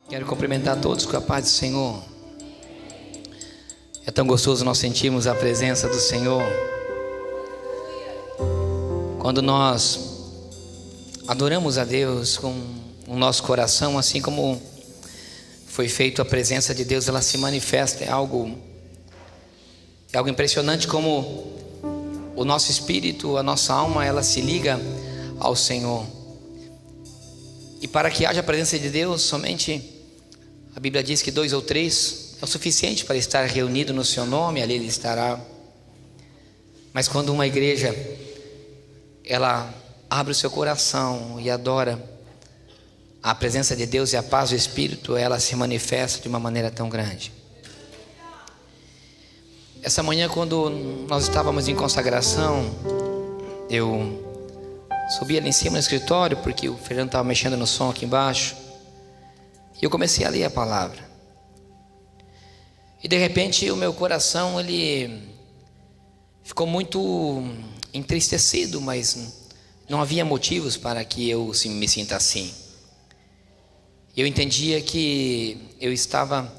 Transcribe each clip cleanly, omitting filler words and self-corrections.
Quero cumprimentar todos com a paz do Senhor. É tão gostoso nós sentirmos a presença do Senhor. Quando nós adoramos a Deus com o nosso coração, assim como foi feito a presença de Deus, ela se manifesta. É algo impressionante como o nosso espírito, a nossa alma, ela se liga ao Senhor. E para que haja a presença de Deus, somente a Bíblia diz que 2 ou 3 é o suficiente para estar reunido no seu nome, ali Ele estará. Mas quando uma igreja, ela abre o seu coração e adora, a presença de Deus e a paz do Espírito, ela se manifesta de uma maneira tão grande. Essa manhã, quando nós estávamos em consagração, eu subi ali em cima no escritório, porque o Fernando estava mexendo no som aqui embaixo, e eu comecei a ler a palavra. E de repente o meu coração, ele ficou muito entristecido, mas não havia motivos para que eu me sinta assim. Eu entendia que eu estava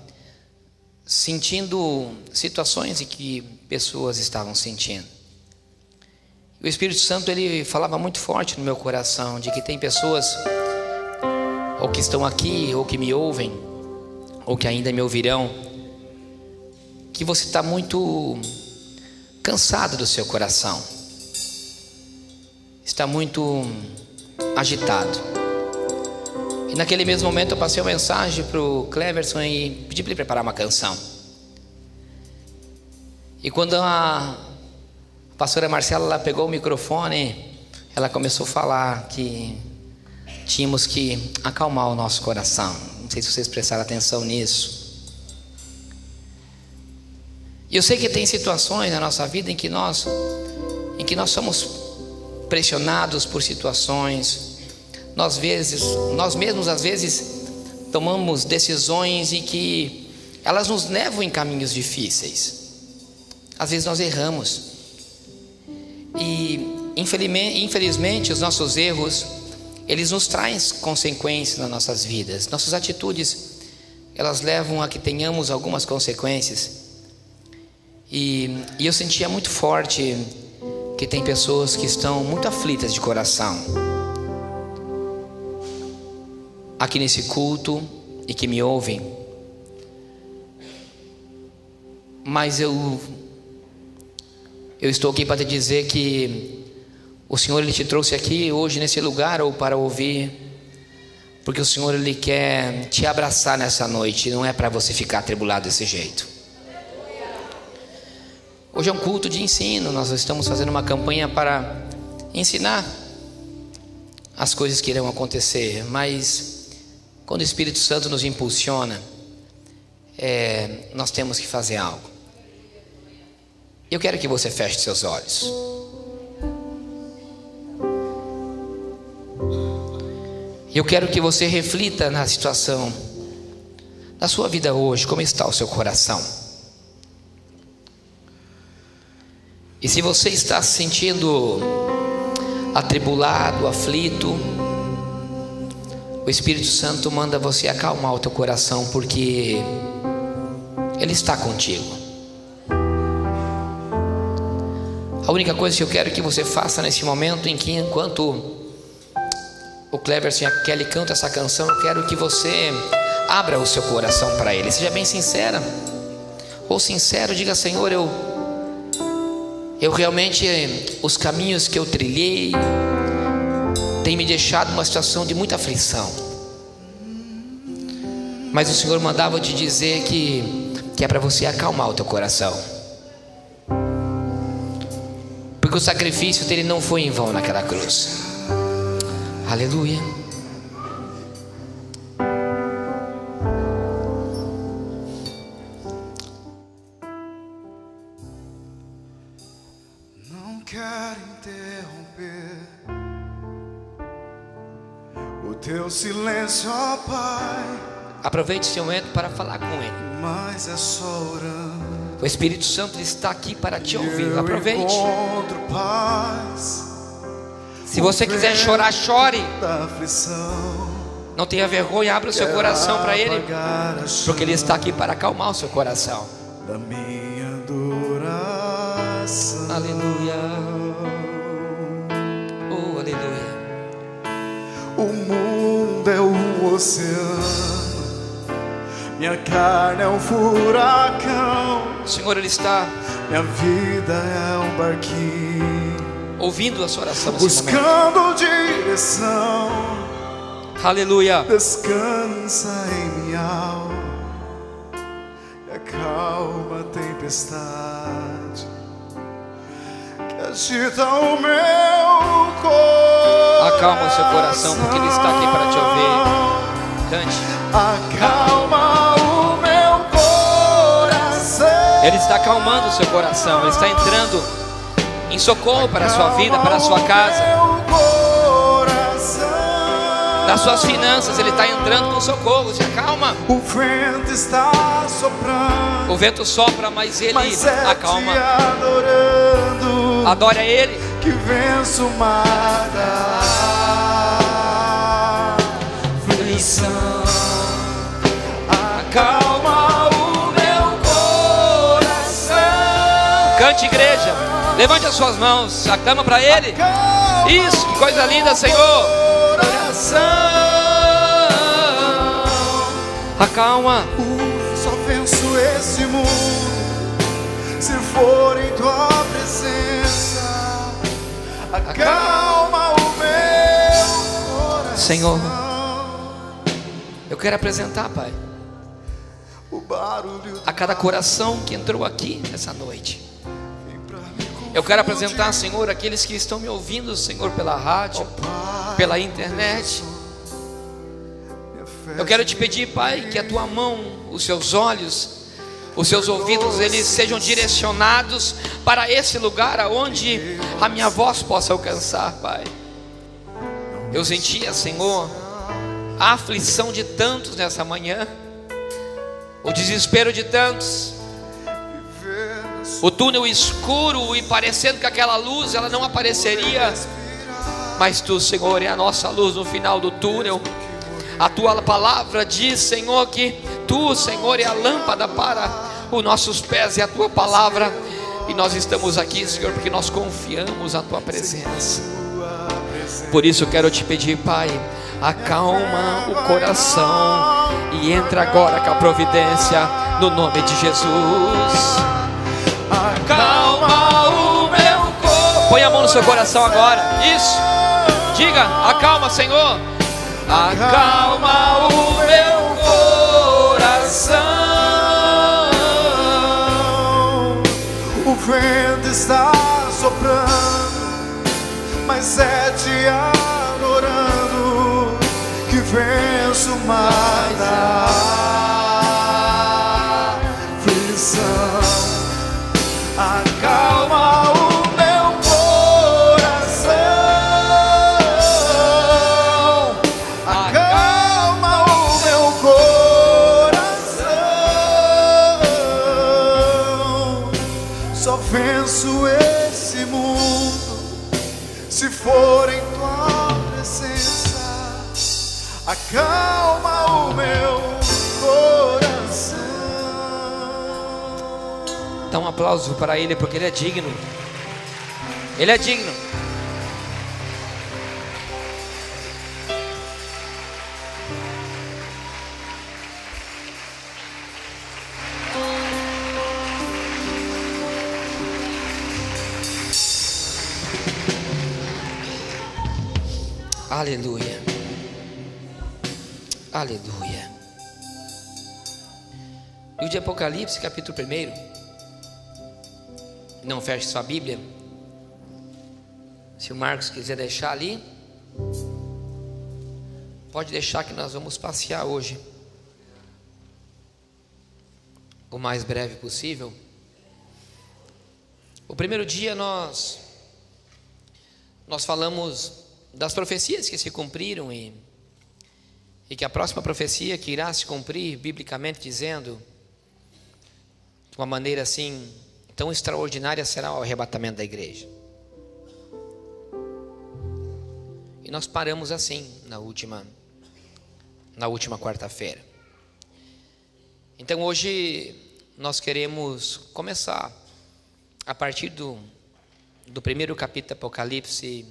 sentindo situações em que pessoas estavam sentindo. O Espírito Santo, ele falava muito forte no meu coração de que tem pessoas, ou que estão aqui, ou que me ouvem, ou que ainda me ouvirão, que você está muito cansado do seu coração, está muito agitado. E naquele mesmo momento eu passei uma mensagem para o Cleverson e pedi para ele preparar uma canção. E quando a pastora Marcela, ela pegou o microfone, ela começou a falar que tínhamos que acalmar o nosso coração. Não sei se vocês prestaram atenção nisso. E eu sei que tem situações na nossa vida em que nós somos pressionados por situações. Nós mesmos às vezes tomamos decisões e que elas nos levam em caminhos difíceis. Às vezes nós erramos. E infelizmente os nossos erros, eles nos trazem consequências nas nossas vidas. Nossas atitudes, elas levam a que tenhamos algumas consequências. E eu sentia muito forte que tem pessoas que estão muito aflitas de coração aqui nesse culto e que me ouvem. Mas eu estou aqui para te dizer que o Senhor, Ele te trouxe aqui hoje nesse lugar ou para ouvir, porque o Senhor, Ele quer te abraçar nessa noite. Não é para você ficar atribulado desse jeito. Hoje é um culto de ensino. Nós estamos fazendo uma campanha para ensinar as coisas que irão acontecer. Mas quando o Espírito Santo nos impulsiona, nós temos que fazer algo. Eu quero que você feche seus olhos. Eu quero que você reflita na situação da sua vida hoje. Como está o seu coração? E se você está se sentindo atribulado, aflito, o Espírito Santo manda você acalmar o teu coração, porque Ele está contigo. A única coisa que eu quero que você faça nesse momento, em que enquanto o Cleverson e a Kelly cantam essa canção, eu quero que você abra o seu coração para Ele. Seja bem sincera ou sincero, diga: Senhor, eu realmente, os caminhos que eu trilhei tem me deixado numa situação de muita aflição. Mas o Senhor mandava te dizer que é para você acalmar o teu coração, porque o sacrifício dele não foi em vão naquela cruz. Aleluia. Não quero interromper o teu silêncio, ó Pai. Aproveite esse momento para falar com Ele. Mas é só orando. O Espírito Santo está aqui para te ouvir. Aproveite. Encontro paz. Se você quiser chorar, chore. Da aflição. Não tenha vergonha, abra o seu coração para Ele, porque Ele está aqui para acalmar o seu coração. Da minha adoração. Aleluia. Oh, aleluia. O mundo é um oceano, minha carne é um furacão. O Senhor, Ele está Minha vida é um barquinho, ouvindo a sua oração nesse momento. buscando direção. Aleluia. Descansa em minha alma e acalma a tempestade que agita o meu coração. Acalma o seu coração, porque Ele está aqui para te ouvir. Cante. Acalma o meu coração. Ele está acalmando o seu coração. Ele está entrando em socorro para a sua vida, para a sua casa. Nas suas finanças, Ele está entrando com socorro. Se acalma. O vento está soprando, O vento sopra, mas Ele mas é acalma. te adorando Adore a Ele. que venço o mar da aflição. Acalma o meu coração. Cante, igreja. Levante as suas mãos. Aclama para Ele. Acalma Isso, que coisa linda, Senhor. Acalma. Só venço esse mundo se for em tua presença. Acalma o meu coração. Senhor, eu quero apresentar, Pai, O barulho a cada coração que entrou aqui nessa noite. vem pra me Eu quero apresentar, Senhor, aqueles que estão me ouvindo, Senhor, pela rádio, pela internet. Eu quero te pedir, Pai, que a tua mão, os seus olhos, os seus ouvidos, eles sejam direcionados para esse lugar aonde a minha voz possa alcançar, Pai. Eu sentia, Senhor, a aflição de tantos nessa manhã, o desespero de tantos, o túnel escuro e parecendo que aquela luz ela não apareceria, mas tu, Senhor, é a nossa luz no final do túnel. A tua palavra diz, Senhor, que tu, Senhor, é a lâmpada para os nossos pés e a tua palavra. E nós estamos aqui, Senhor, porque nós confiamos na tua presença. Por isso eu quero te pedir, Pai, acalma o coração e entra agora com a providência no nome de Jesus. Acalma o meu coração. Põe a mão no seu coração agora. Isso. Diga, acalma, Senhor. Acalma o meu coração. O vento está soprando, mas é te adorando que venço o mar da aflição. Acalma o meu coração. Acalma o meu coração. Só venço esse mundo se for em tua presença. Acalma o meu coração. Dá um aplauso para Ele, porque Ele é digno. Ele é digno. Aleluia. Aleluia. Livro de Apocalipse, capítulo 1. Não feche sua Bíblia. Se o Marcos quiser deixar ali, pode deixar, que nós vamos passear hoje o mais breve possível. O primeiro dia nós falamos das profecias que se cumpriram e que a próxima profecia que irá se cumprir, biblicamente dizendo, de uma maneira assim tão extraordinária, será o arrebatamento da igreja. E nós paramos assim na última na última quarta-feira. Então hoje nós queremos começar a partir do primeiro capítulo do Apocalipse,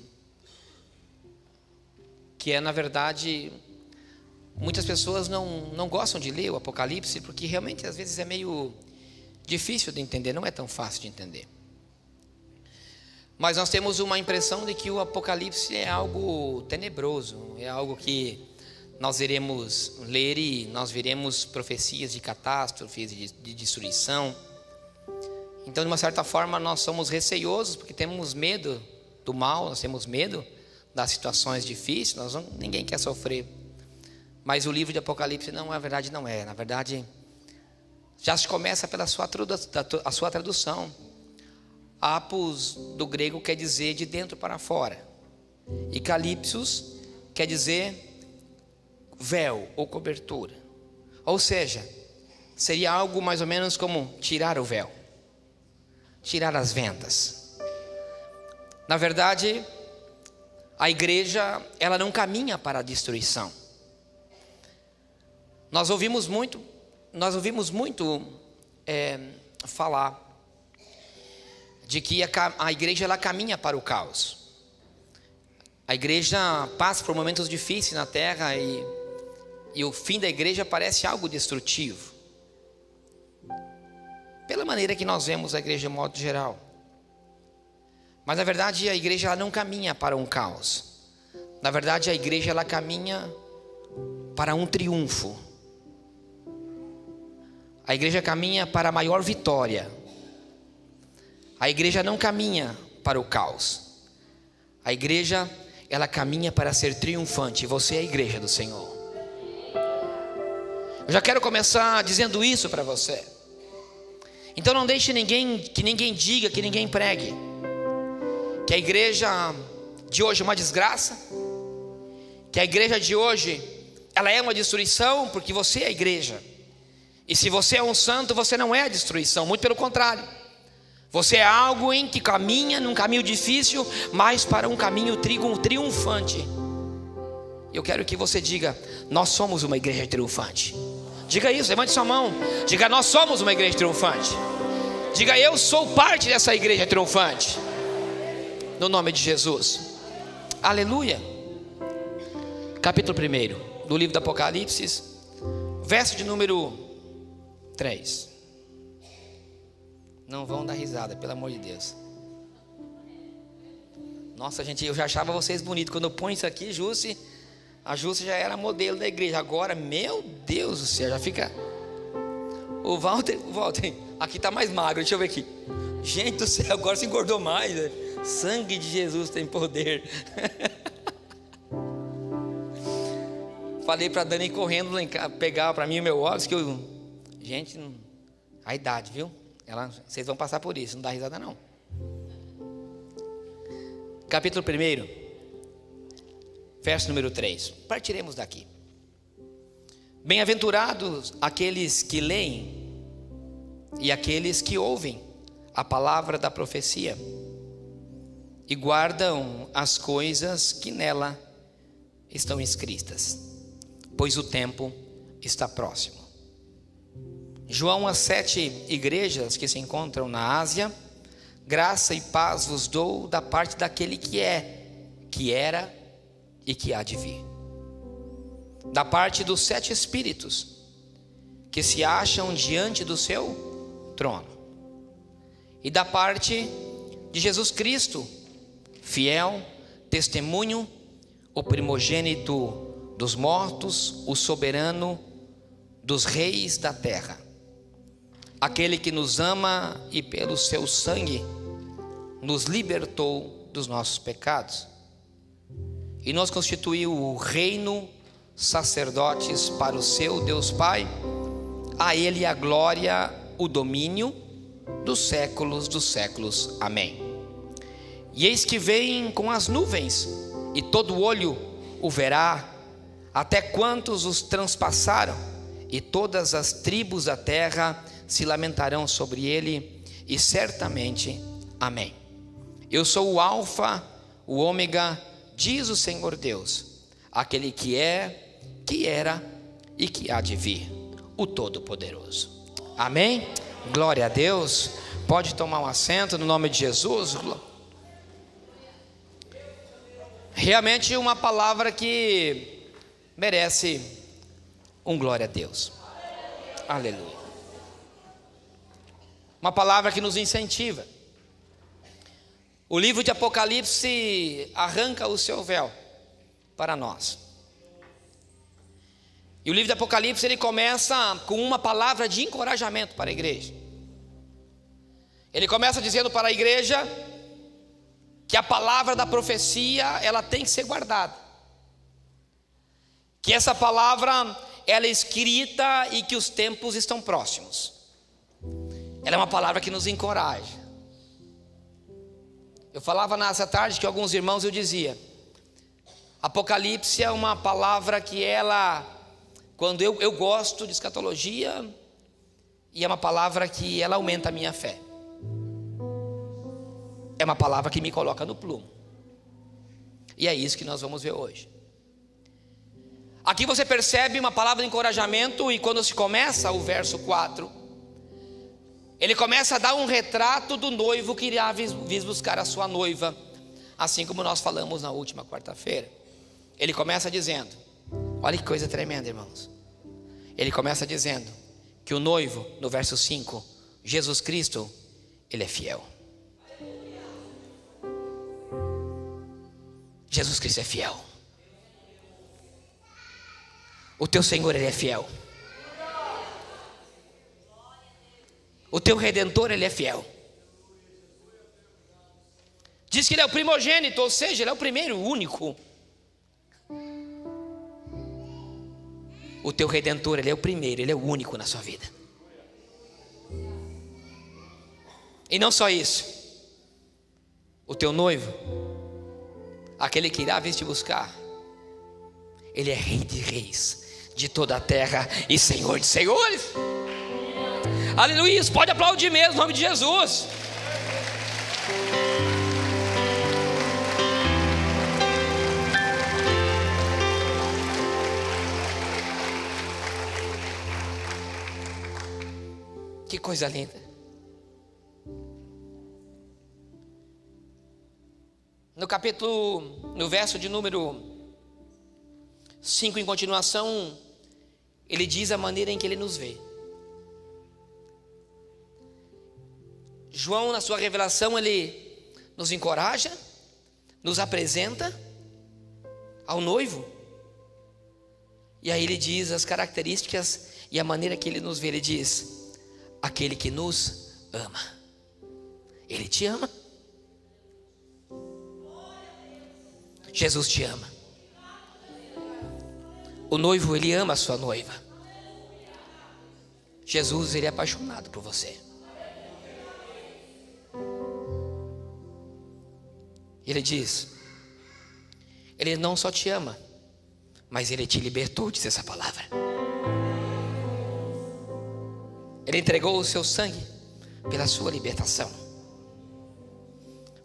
que é, na verdade, muitas pessoas não gostam de ler o Apocalipse, porque realmente às vezes é meio difícil de entender, não é tão fácil de entender. Mas nós temos uma impressão de que o Apocalipse é algo tenebroso, é algo que nós iremos ler e nós veremos profecias de catástrofes, de destruição. Então, de uma certa forma, nós somos receiosos porque temos medo do mal, nós temos medo das situações difíceis, ninguém quer sofrer. Mas o livro de Apocalipse, na verdade, não é. Na verdade, já se começa pela sua tradução. Apos, do grego, quer dizer de dentro para fora. E calipsos quer dizer véu ou cobertura. Ou seja, seria algo mais ou menos como tirar o véu, tirar as vendas. Na verdade, a igreja, ela não caminha para a destruição. Nós ouvimos muito falar de que a igreja, ela caminha para o caos. A igreja passa por momentos difíceis na terra e o fim da igreja parece algo destrutivo, pela maneira que nós vemos a igreja de modo geral. Mas na verdade a igreja, ela não caminha para um caos. Na verdade a igreja, ela caminha para um triunfo. A igreja caminha para a maior vitória. A igreja não caminha para o caos. A igreja, ela caminha para ser triunfante. Você é a igreja do Senhor. Eu já quero começar dizendo isso para você. Então não deixe que ninguém diga, que ninguém pregue que a igreja de hoje é uma desgraça, que a igreja de hoje ela é uma destruição, porque você é a igreja. E se você é um santo, você não é a destruição, muito pelo contrário. Você é algo em que caminha num caminho difícil, mas para um caminho triunfante. Eu quero que você diga: nós somos uma igreja triunfante. Diga isso, levante sua mão. Diga: nós somos uma igreja triunfante. Diga: eu sou parte dessa igreja triunfante, no nome de Jesus. Aleluia. Capítulo 1 do livro do Apocalipse, verso de número 3. Não vão dar risada, pelo amor de Deus. Nossa, gente, eu já achava vocês bonitos. Quando eu ponho isso aqui, a Jússi já era modelo da igreja. Agora, meu Deus do céu, já fica... O Walter, aqui está mais magro, deixa eu ver aqui. Gente do céu, agora se engordou mais, né? Sangue de Jesus tem poder. Falei para Dani ir correndo pegar para mim o meu óculos, que eu... Gente, a idade, viu? Vocês vão passar por isso, não dá risada não. Capítulo 1, verso número 3. Partiremos daqui. Bem-aventurados aqueles que leem e aqueles que ouvem a palavra da profecia e guardam as coisas que nela estão escritas, pois o tempo está próximo. João às 7 igrejas que se encontram na Ásia: graça e paz vos dou da parte daquele que é, que era e que há de vir, da parte dos 7 espíritos que se acham diante do seu trono, e da parte de Jesus Cristo, fiel, testemunho, o primogênito dos mortos, o soberano dos reis da terra, aquele que nos ama e pelo seu sangue nos libertou dos nossos pecados e nos constituiu o reino, sacerdotes para o seu Deus Pai. A ele a glória, o domínio dos séculos. Amém. E eis que vem com as nuvens, e todo olho o verá, até quantos os transpassaram, e todas as tribos da terra se lamentarão sobre ele, e certamente. Amém. Eu sou o Alfa, o Ômega, diz o Senhor Deus, aquele que é, que era e que há de vir, o Todo-Poderoso. Amém? Glória a Deus. Pode tomar um assento no nome de Jesus. Realmente uma palavra que merece um glória a Deus. Aleluia. Uma palavra que nos incentiva. O livro de Apocalipse arranca o seu véu para nós. E o livro de Apocalipse ele começa com uma palavra de encorajamento para a igreja. Ele começa dizendo para a igreja que a palavra da profecia ela tem que ser guardada. Que essa palavra ela é escrita e que os tempos estão próximos. Ela é uma palavra que nos encoraja. Eu falava nessa tarde que alguns irmãos eu dizia, Apocalipse é uma palavra que ela, quando eu gosto de escatologia, e é uma palavra que ela aumenta a minha fé. É uma palavra que me coloca no plumo. E é isso que nós vamos ver hoje. Aqui você percebe uma palavra de encorajamento, e quando se começa o verso 4, ele começa a dar um retrato do noivo que irá vir buscar a sua noiva, assim como nós falamos na última quarta-feira. Ele começa dizendo, olha que coisa tremenda, irmãos. Ele começa dizendo que o noivo, no verso 5, Jesus Cristo, ele é fiel. Jesus Cristo é fiel. O teu Senhor, ele é fiel. O teu Redentor, ele é fiel. Diz que ele é o primogênito, ou seja, ele é o primeiro, o único. O teu Redentor, ele é o primeiro, ele é o único na sua vida. E não só isso. O teu noivo, aquele que irá vir te buscar, ele é Rei de reis, de toda a terra e Senhor de senhores. Aleluia, pode aplaudir mesmo em nome de Jesus. Que coisa linda. No verso de número 5 em continuação, ele diz a maneira em que ele nos vê. João, na sua revelação, ele nos encoraja, nos apresenta ao noivo. E aí ele diz as características e a maneira que ele nos vê. Ele diz, aquele que nos ama. Ele te ama. Jesus te ama. O noivo, ele ama a sua noiva. Jesus, ele é apaixonado por você. Ele diz, ele não só te ama, mas ele te libertou, diz essa palavra. Ele entregou o seu sangue pela sua libertação.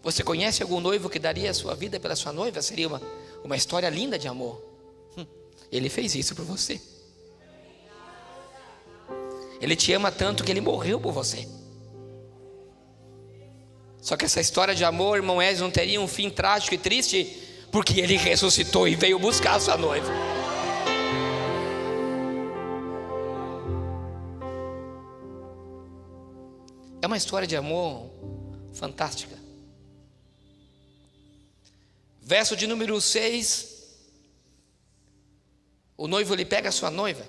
Você conhece algum noivo que daria a sua vida pela sua noiva? Seria uma história linda de amor. Ele fez isso por você. Ele te ama tanto que ele morreu por você. Só que essa história de amor, irmão Ezio, não teria um fim trágico e triste, porque ele ressuscitou e veio buscar a sua noiva. É uma história de amor fantástica. Verso de número 6. O noivo, ele pega a sua noiva,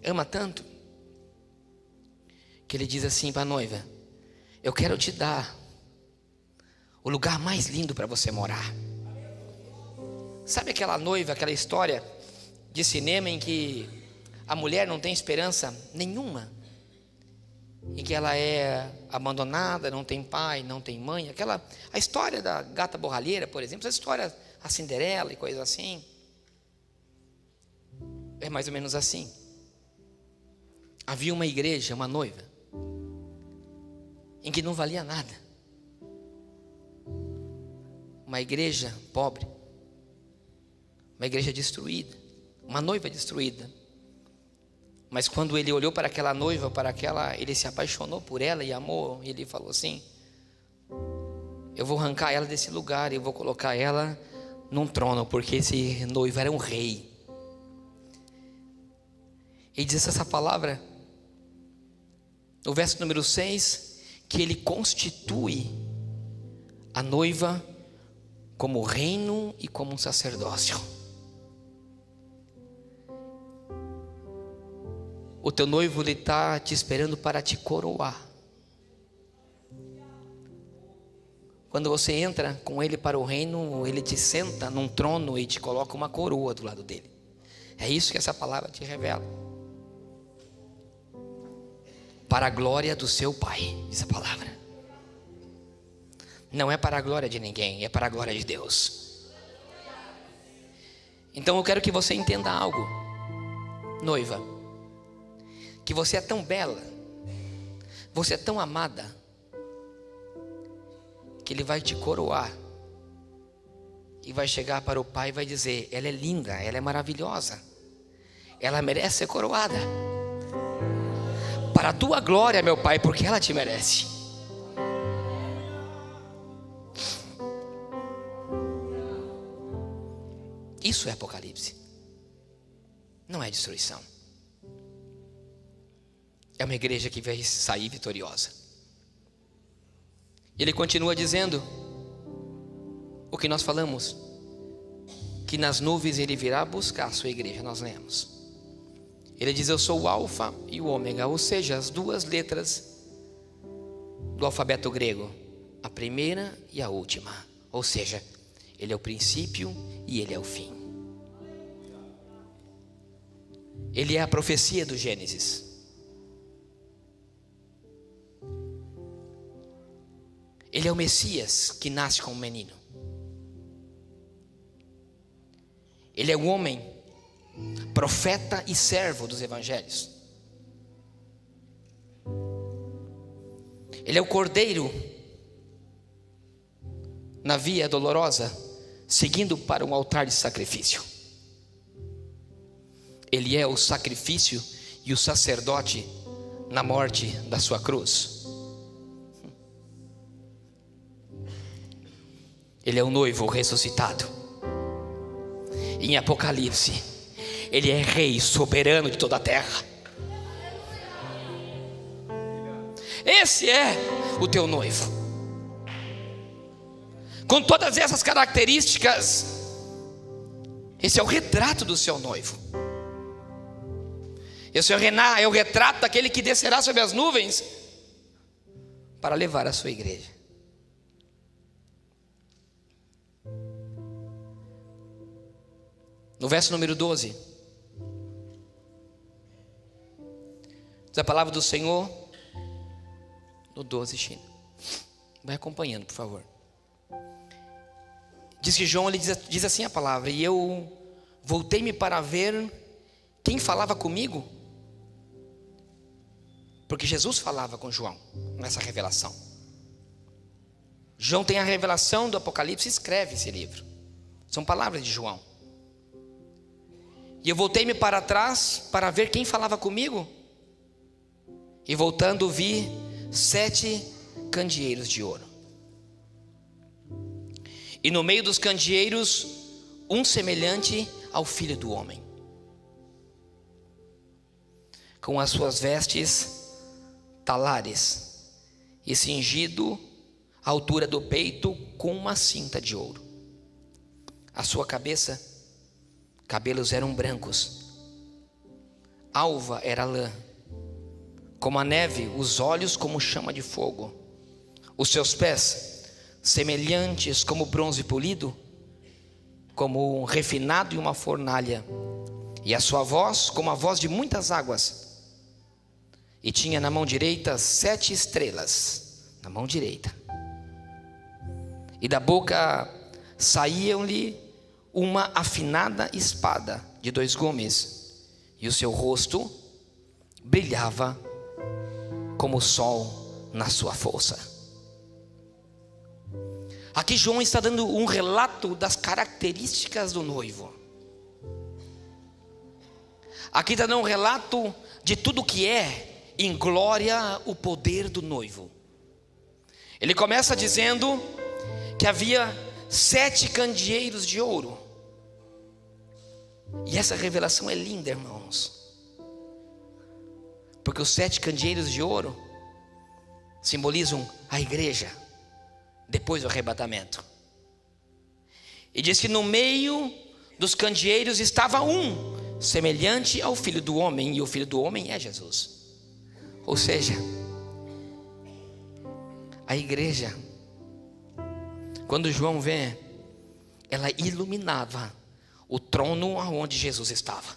ama tanto, que ele diz assim para a noiva, eu quero te dar o lugar mais lindo para você morar. Sabe aquela noiva, aquela história de cinema em que a mulher não tem esperança nenhuma, em que ela é abandonada, não tem pai, não tem mãe, a história da gata borralheira, por exemplo, essa história, a Cinderela e coisas assim. É mais ou menos assim. Havia uma igreja, uma noiva, em que não valia nada. Uma igreja pobre, uma igreja destruída, uma noiva destruída. Mas quando ele olhou para aquela noiva, ele se apaixonou por ela e amou. E ele falou assim: eu vou arrancar ela desse lugar e eu vou colocar ela num trono, porque esse noivo era um rei. E diz essa palavra no verso número 6, que ele constitui a noiva como reino e como um sacerdócio. O teu noivo, ele está te esperando para te coroar. Quando você entra com ele para o reino, ele te senta num trono e te coloca uma coroa do lado dele. É isso que essa palavra te revela. Para a glória do seu Pai, diz a palavra. Não é para a glória de ninguém, é para a glória de Deus. Então eu quero que você entenda algo, noiva, que você é tão bela, você é tão amada, que Ele vai te coroar e vai chegar para o Pai e vai dizer: ela é linda, ela é maravilhosa, ela merece ser coroada. Para a tua glória, meu Pai, porque ela te merece. Isso é Apocalipse. Não é destruição. É uma igreja que vai sair vitoriosa. Ele continua dizendo o que nós falamos, que nas nuvens ele virá buscar a sua igreja. Nós lemos. Ele diz: eu sou o alfa e o ômega, ou seja, as duas letras do alfabeto grego, a primeira e a última. Ou seja, ele é o princípio e ele é o fim. Ele é a profecia do Gênesis. Ele é o Messias que nasce como menino. Ele é o homem, profeta e servo dos evangelhos. Ele é o cordeiro na via dolorosa, seguindo para um altar de sacrifício. Ele é o sacrifício e o sacerdote na morte da sua cruz. Ele é o noivo ressuscitado. Em Apocalipse, ele é rei soberano de toda a terra. Esse é o teu noivo, com todas essas características. Esse é o retrato do seu noivo. Esse é o retrato daquele que descerá sobre as nuvens para levar a sua igreja. No verso número 12, diz a palavra do Senhor, no 12, China. Vai acompanhando, por favor. Diz que João, ele diz assim a palavra: e eu voltei-me para ver quem falava comigo, porque Jesus falava com João nessa revelação. João tem a revelação do Apocalipse e escreve esse livro. São palavras de João. E eu voltei-me para trás para ver quem falava comigo. E voltando vi 7 candeeiros de ouro. E no meio dos candeeiros, um semelhante ao Filho do Homem, com as suas vestes talares, e cingido à altura do peito com uma cinta de ouro. A sua cabeça, cabelos eram brancos, alva era lã, como a neve, os olhos como chama de fogo, os seus pés semelhantes como bronze polido, como um refinado em uma fornalha, e a sua voz como a voz de muitas águas. E tinha na mão direita 7 estrelas, na mão direita, e da boca saíam-lhe uma afinada espada de 2 gumes, e o seu rosto brilhava como o sol na sua força. Aqui João está dando um relato das características do noivo. Aqui está dando um relato de tudo que é em glória o poder do noivo. Ele começa dizendo que havia 7 candeeiros de ouro. E essa revelação é linda, irmãos, porque os 7 candeeiros de ouro simbolizam a igreja depois do arrebatamento. E diz que no meio dos candeeiros estava um semelhante ao Filho do Homem, e o Filho do Homem é Jesus. Ou seja, a igreja, quando João vê, ela iluminava o trono onde Jesus estava.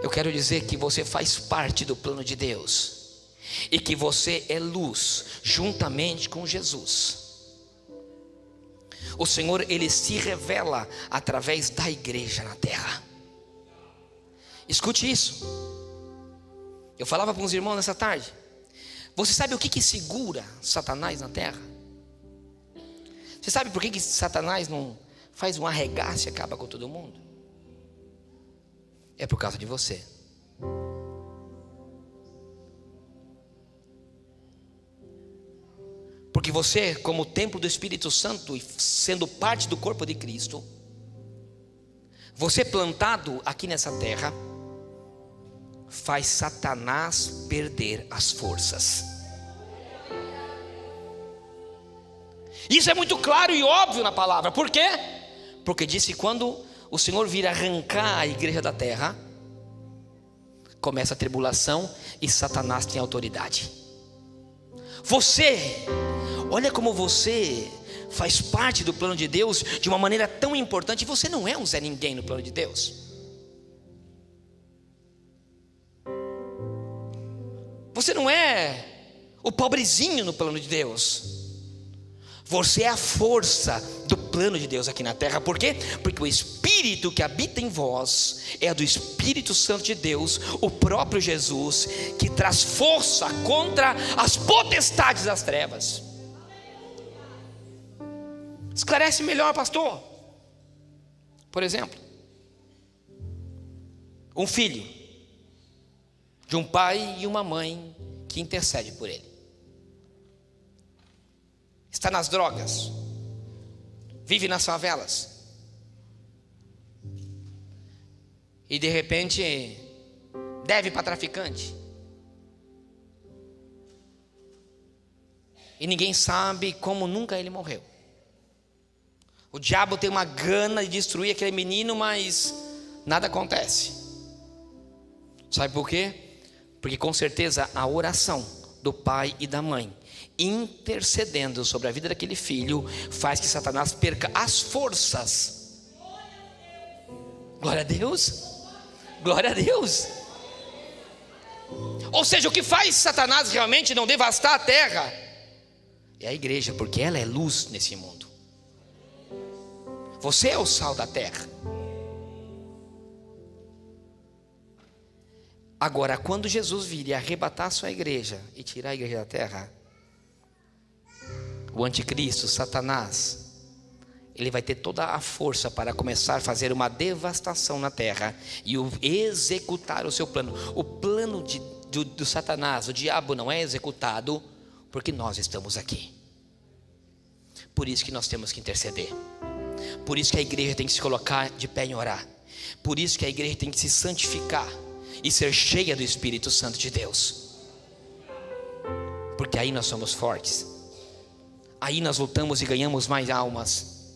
Eu quero dizer que você faz parte do plano de Deus, e que você é luz juntamente com Jesus. O Senhor, Ele se revela através da igreja na terra. Escute isso. Eu falava para uns irmãos nessa tarde. Você sabe o que segura Satanás na terra? Você sabe por que Satanás não faz um arregaço e acaba com todo mundo? É por causa de você. Porque você, como templo do Espírito Santo e sendo parte do corpo de Cristo, você plantado aqui nessa terra, faz Satanás perder as forças. Isso é muito claro e óbvio na palavra. Por quê? Porque diz que quando o Senhor vir arrancar a igreja da terra, começa a tribulação e Satanás tem autoridade. Você, olha como você faz parte do plano de Deus de uma maneira tão importante. Você não é um Zé Ninguém no plano de Deus. Você não é o pobrezinho no plano de Deus. Você é a força do plano de Deus aqui na terra. Por quê? Porque o Espírito que habita em vós é do Espírito Santo de Deus, o próprio Jesus, que traz força contra as potestades das trevas. Esclarece melhor, pastor. Por exemplo, um filho de um pai e uma mãe que intercede por ele. Está nas drogas, vive nas favelas, e de repente deve para traficante, e ninguém sabe como nunca ele morreu. O diabo tem uma gana de destruir aquele menino, mas nada acontece. Sabe por quê? Porque com certeza a oração do pai e da mãe intercedendo sobre a vida daquele filho faz que Satanás perca as forças. Glória a Deus. Glória a Deus. Ou seja, o que faz Satanás realmente não devastar a terra é a igreja, porque ela é luz nesse mundo. Você é o sal da terra. Agora, quando Jesus vir e arrebatar a sua igreja e tirar a igreja da terra, o anticristo, Satanás, ele vai ter toda a força para começar a fazer uma devastação na terra e executar o seu plano. O plano do Satanás, o diabo, não é executado porque nós estamos aqui. Por isso que nós temos que interceder. Por isso que a igreja tem que se colocar de pé em orar. Por isso que a igreja tem que se santificar e ser cheia do Espírito Santo de Deus. Porque aí nós somos fortes. Aí nós lutamos e ganhamos mais almas.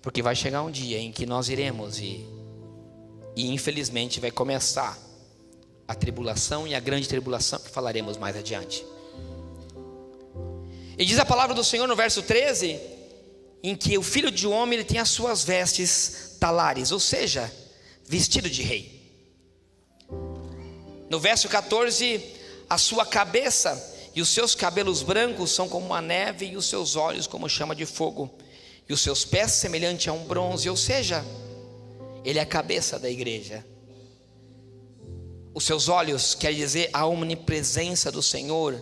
Porque vai chegar um dia em que nós iremos e infelizmente vai começar a tribulação e a grande tribulação, que falaremos mais adiante. E diz a palavra do Senhor no verso 13, em que o Filho do Homem ele tem as suas vestes talares, ou seja, vestido de rei. No verso 14, a sua cabeça e os seus cabelos brancos são como a neve, e os seus olhos como chama de fogo, e os seus pés semelhante a um bronze. Ou seja, ele é a cabeça da igreja. Os seus olhos quer dizer a omnipresença do Senhor,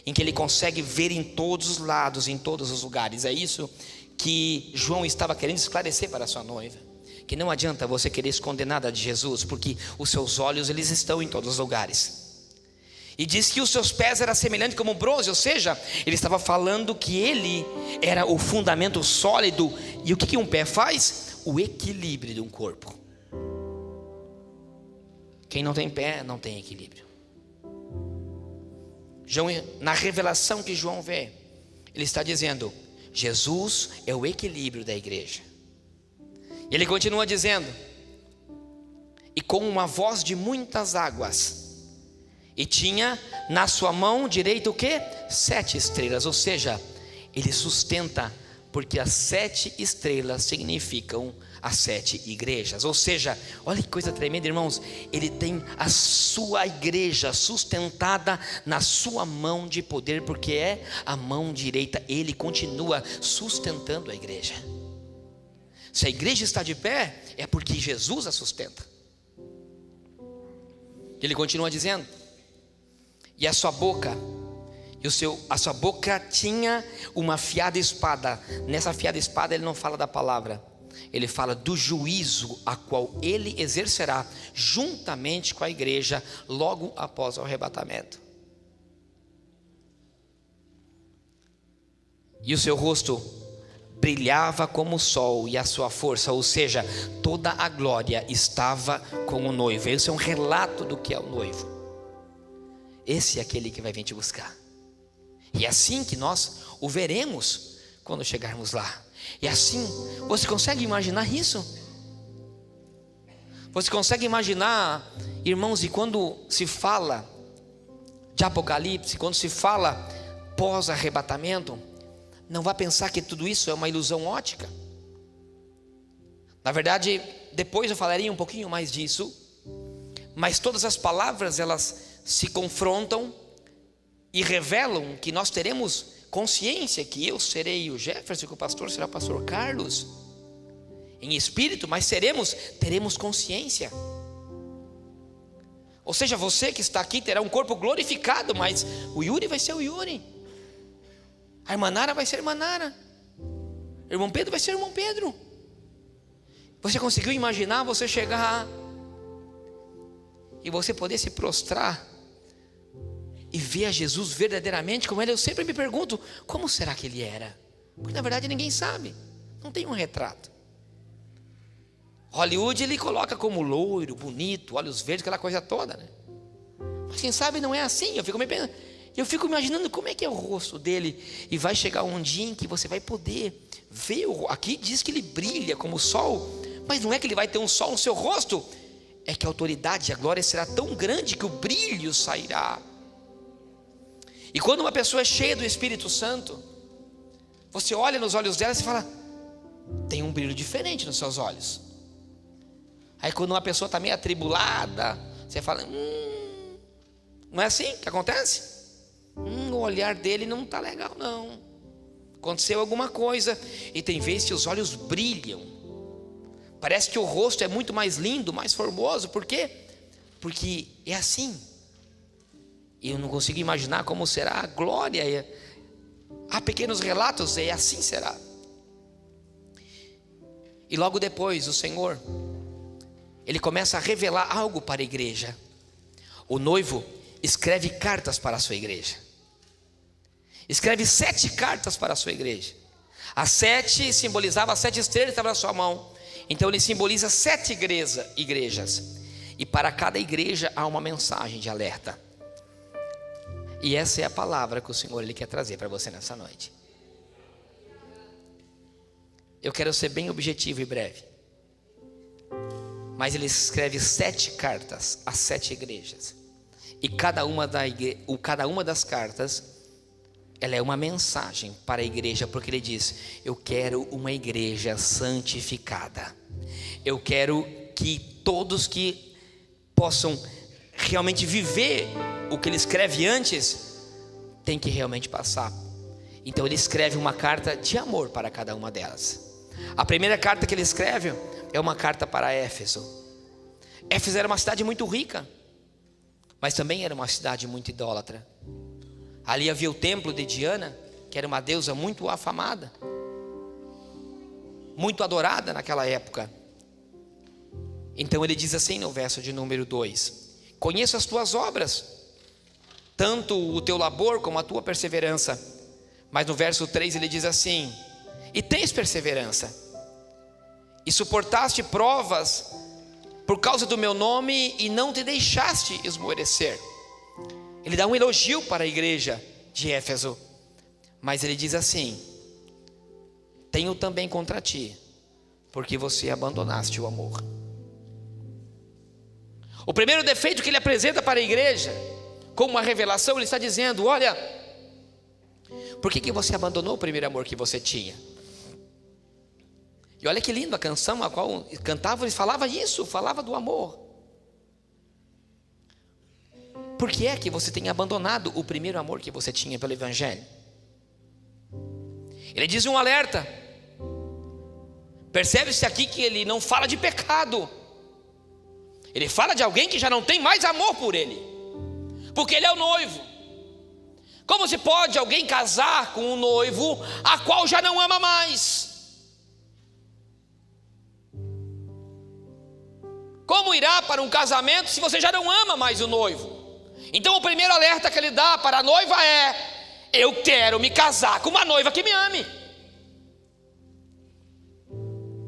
em que ele consegue ver em todos os lados, em todos os lugares. É isso que João estava querendo esclarecer para a sua noiva, que não adianta você querer esconder nada de Jesus, porque os seus olhos, eles estão em todos os lugares. E diz que os seus pés eram semelhantes como bronze, ou seja, ele estava falando que ele era o fundamento sólido. E o que um pé faz? O equilíbrio de um corpo. Quem não tem pé, não tem equilíbrio. João, na revelação que João vê, ele está dizendo: Jesus é o equilíbrio da igreja. E ele continua dizendo: e com uma voz de muitas águas, e tinha na sua mão direita o quê? 7 estrelas, ou seja, ele sustenta, porque as 7 estrelas significam as 7 igrejas. Ou seja, olha que coisa tremenda, irmãos. Ele tem a sua igreja sustentada na sua mão de poder, porque é a mão direita. Ele continua sustentando a igreja. Se a igreja está de pé, é porque Jesus a sustenta. Ele continua dizendo: e a sua boca, a sua boca tinha uma afiada espada. Nessa afiada espada ele não fala da palavra, ele fala do juízo a qual ele exercerá juntamente com a igreja logo após o arrebatamento. E o seu rosto brilhava como o sol, e a sua força, ou seja, toda a glória estava com o noivo. Esse é um relato do que é o noivo. Esse é aquele que vai vir te buscar. E é assim que nós o veremos quando chegarmos lá. E assim, você consegue imaginar isso? Você consegue imaginar, irmãos, e quando se fala de Apocalipse, quando se fala pós-arrebatamento, não vá pensar que tudo isso é uma ilusão ótica. Na verdade, depois eu falaria um pouquinho mais disso, mas todas as palavras, elas se confrontam e revelam que nós teremos consciência, que eu serei o Jefferson, que o pastor será o pastor Carlos, em espírito, mas teremos consciência. Ou seja, você que está aqui terá um corpo glorificado, mas o Yuri vai ser o Yuri, a irmã Nara vai ser a irmã Nara, o irmão Pedro vai ser o irmão Pedro. Você conseguiu imaginar você chegar e você poder se prostrar e ver a Jesus verdadeiramente como ele? Eu sempre me pergunto, como será que ele era? Porque na verdade ninguém sabe, não tem um retrato. Hollywood ele coloca como loiro, bonito, olhos verdes, aquela coisa toda, né? Mas quem sabe não é assim. Eu fico imaginando como é que é o rosto dele. E vai chegar um dia em que você vai poder ver. Aqui diz que ele brilha como o sol, mas não é que ele vai ter um sol no seu rosto, é que a autoridade e a glória será tão grande que o brilho sairá. E quando uma pessoa é cheia do Espírito Santo, você olha nos olhos dela e fala: tem um brilho diferente nos seus olhos. Aí quando uma pessoa está meio atribulada, você fala: não é assim que acontece? O olhar dele não está legal não, aconteceu alguma coisa. E tem vezes que os olhos brilham, parece que o rosto é muito mais lindo, mais formoso. Por quê? Porque é assim. E eu não consigo imaginar como será a glória. Há pequenos relatos, e assim será. E logo depois o Senhor, ele começa a revelar algo para a igreja. O noivo escreve cartas para a sua igreja. Escreve 7 cartas para a sua igreja. As 7 simbolizava as 7 estrelas que estavam na sua mão. Então ele simboliza 7 igrejas. E para cada igreja há uma mensagem de alerta. E essa é a palavra que o Senhor ele quer trazer para você nessa noite. Eu quero ser bem objetivo e breve. Mas ele escreve 7 cartas às 7 igrejas. E cada uma das cartas, ela é uma mensagem para a igreja, porque ele diz: eu quero uma igreja santificada. Eu quero que todos que possam realmente viver o que ele escreve antes, tem que realmente passar. Então ele escreve uma carta de amor para cada uma delas. A primeira carta que ele escreve é uma carta para Éfeso. Éfeso era uma cidade muito rica, mas também era uma cidade muito idólatra. Ali havia o templo de Diana, que era uma deusa muito afamada, muito adorada naquela época. Então ele diz assim no verso de número 2: conheço as tuas obras, tanto o teu labor como a tua perseverança. Mas no verso 3 ele diz assim: e tens perseverança, e suportaste provas por causa do meu nome, e não te deixaste esmorecer. Ele dá um elogio para a igreja de Éfeso, mas ele diz assim: tenho também contra ti, porque você abandonaste o amor. O primeiro defeito que ele apresenta para a igreja, como uma revelação, ele está dizendo: olha, por que você abandonou o primeiro amor que você tinha? E olha que lindo a canção a qual cantava, ele falava isso, falava do amor. Por que é que você tem abandonado o primeiro amor que você tinha pelo Evangelho? Ele diz um alerta. Percebe-se aqui que ele não fala de pecado. Ele fala de alguém que já não tem mais amor por ele, porque ele é o noivo. Como se pode alguém casar com um noivo a qual já não ama mais? Como irá para um casamento se você já não ama mais o noivo? Então o primeiro alerta que ele dá para a noiva é: eu quero me casar com uma noiva que me ame.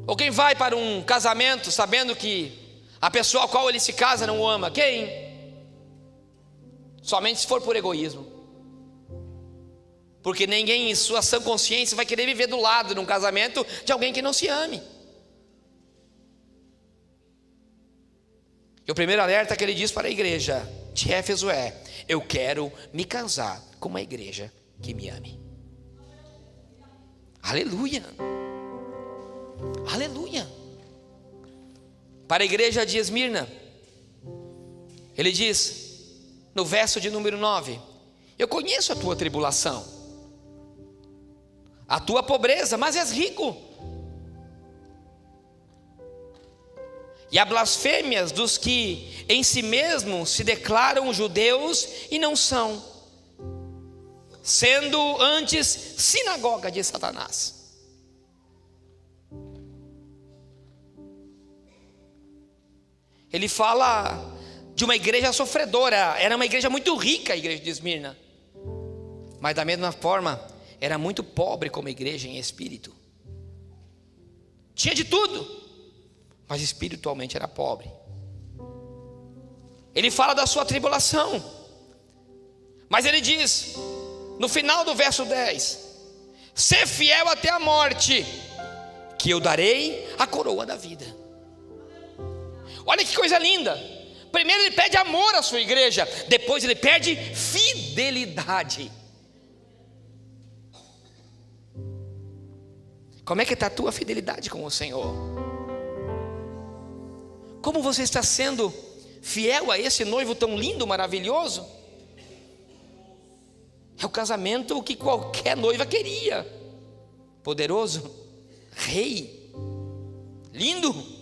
Ou quem vai para um casamento sabendo que a pessoa a qual ele se casa não o ama? Quem? Somente se for por egoísmo. Porque ninguém em sua sã consciência vai querer viver do lado num casamento de alguém que não se ame. E o primeiro alerta que ele diz para a igreja de Éfeso é: eu quero me casar com uma igreja que me ame. Aleluia, aleluia. Para a igreja de Esmirna, ele diz no verso de número 9: eu conheço a tua tribulação, a tua pobreza, mas és rico, e a blasfêmias dos que em si mesmos se declaram judeus e não são, sendo antes sinagoga de Satanás. Ele fala de uma igreja sofredora. Era uma igreja muito rica, a igreja de Esmirna, mas da mesma forma era muito pobre como igreja em espírito. Tinha de tudo, mas espiritualmente era pobre. Ele fala da sua tribulação, mas ele diz no final do verso 10: ser fiel até a morte, que eu darei a coroa da vida. Olha que coisa linda. Primeiro ele pede amor à sua igreja, depois ele pede fidelidade. Como é que está a tua fidelidade com o Senhor? Como você está sendo fiel a esse noivo tão lindo, maravilhoso? É o casamento que qualquer noiva queria. Poderoso, rei, lindo.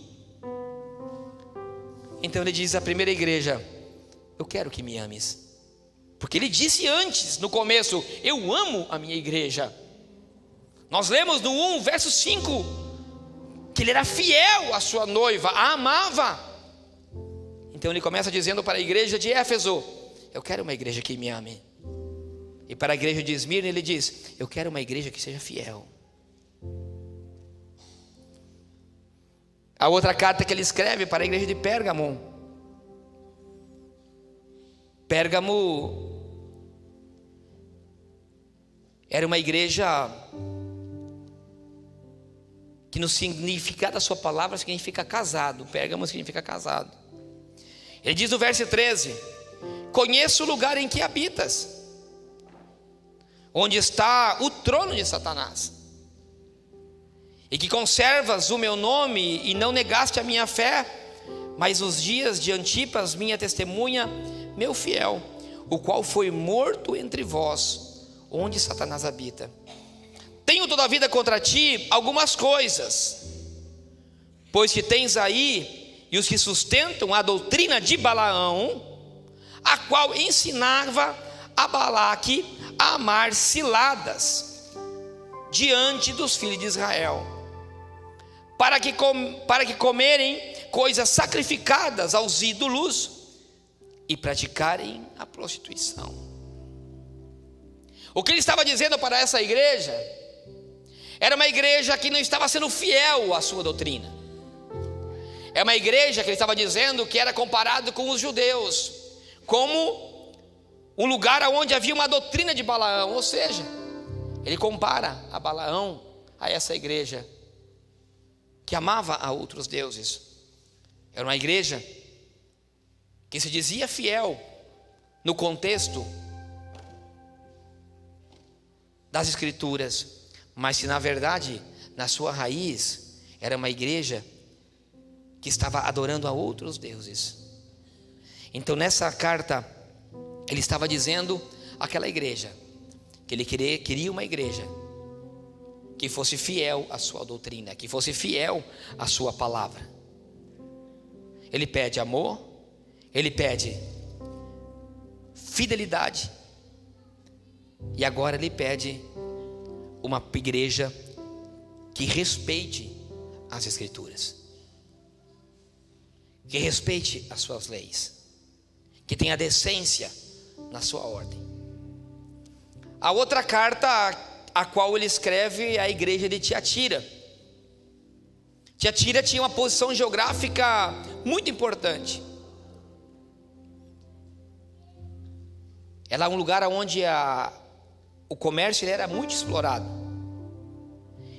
Então ele diz à primeira igreja: eu quero que me ames. Porque ele disse antes, no começo: eu amo a minha igreja. Nós lemos no 1, verso 5, que ele era fiel à sua noiva, a amava. Então ele começa dizendo para a igreja de Éfeso: eu quero uma igreja que me ame. E para a igreja de Esmirna ele diz: eu quero uma igreja que seja fiel. A outra carta que ele escreve para a igreja de Pérgamo. Pérgamo era uma igreja que no significado da sua palavra significa casado. Pérgamo significa casado. Ele diz no verso 13: conheço o lugar em que habitas, onde está o trono de Satanás, e que conservas o meu nome e não negaste a minha fé, mas os dias de Antipas, minha testemunha, meu fiel, o qual foi morto entre vós, onde Satanás habita. Tenho toda a vida contra ti algumas coisas, pois que tens aí e os que sustentam a doutrina de Balaão, a qual ensinava a Balaque a amar ciladas diante dos filhos de Israel, para que comerem coisas sacrificadas aos ídolos e praticarem a prostituição. O que ele estava dizendo para essa igreja era uma igreja que não estava sendo fiel à sua doutrina. É uma igreja que ele estava dizendo que era comparado com os judeus, como um lugar onde havia uma doutrina de Balaão. Ou seja, ele compara a Balaão a essa igreja que amava a outros deuses. Era uma igreja que se dizia fiel no contexto das escrituras, mas que na verdade, na sua raiz, era uma igreja que estava adorando a outros deuses. Então nessa carta ele estava dizendo àquela igreja que ele queria uma igreja que fosse fiel à sua doutrina, que fosse fiel à sua palavra. Ele pede amor, ele pede fidelidade, e agora ele pede uma igreja que respeite as escrituras, que respeite as suas leis, que tenha decência na sua ordem. A outra carta a qual ele escreve é a igreja de Tiatira. Tiatira tinha uma posição geográfica muito importante. Ela é um lugar onde o comércio era muito explorado.